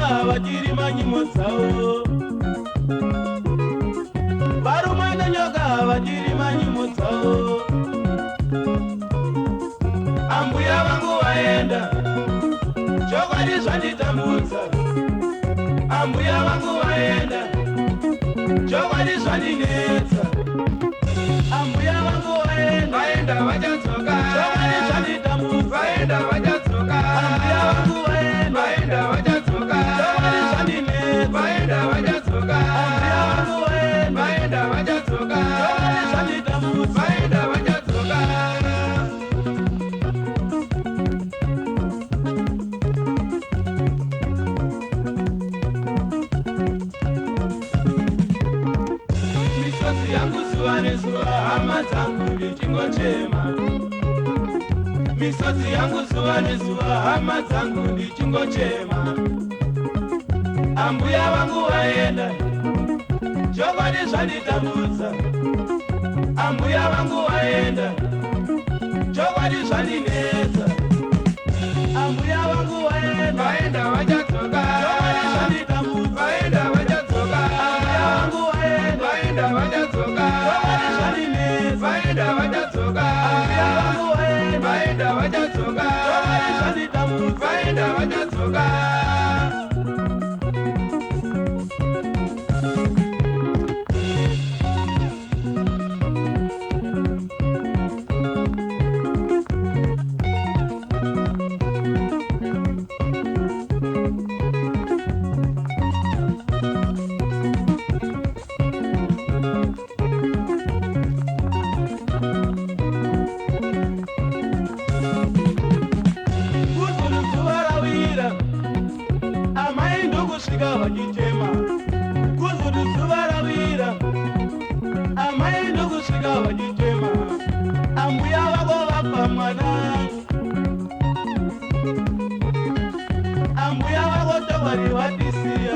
nyoka vachiri manyimo dzavo, varume nenyoka vachiri manyimo dzavo. Ambuya vangu vaenda, chokwadi zvanditambudza. Ambuya vangu vaenda, chokwadi zvandinetsa. Ambuya vangu vaenda, vaenda vachatsoka. Chokwadi zvanditambudza. Vaenda vachatsoka. Ambuya vangu vaenda, vaenda vachatsoka. Chokwadi zvandinetsa. Vaenda vachatsoka. Ambuya vangu vaenda, vaenda vachatsoka. Chokwadi zvanditambudza. Vaenda vachatsoka. Misodzi yangu zuva nezuva, hama dzangu ndichingochema. Misodzi yangu zuva nezuva, hama dzangu ndichingochema. Ambuya vangu vaenda, chokwadi zvanditambudza. Ambuya vangu vaenda, chokwadi zvandinetsa. Ambuya vangu vaenda, vaenda vachatsoka. Chokwadi zvanditambudza. Vaenda vachatsoka. Ambuya vangu vaenda, vaenda vachatsoka. Chokwadi zvandinetsa. Vaenda vachatsoka. Ambuya vangu vaenda, vaenda vachatsoka. Chokwadi zvanditambudza. Vaenda vachatsoka. Kusvika vachitema, kuzoti zuva ravira, amai ndokusvika vachitema. Ambuya vako vapa mwana, ambuya vako chokwadi vatisiya.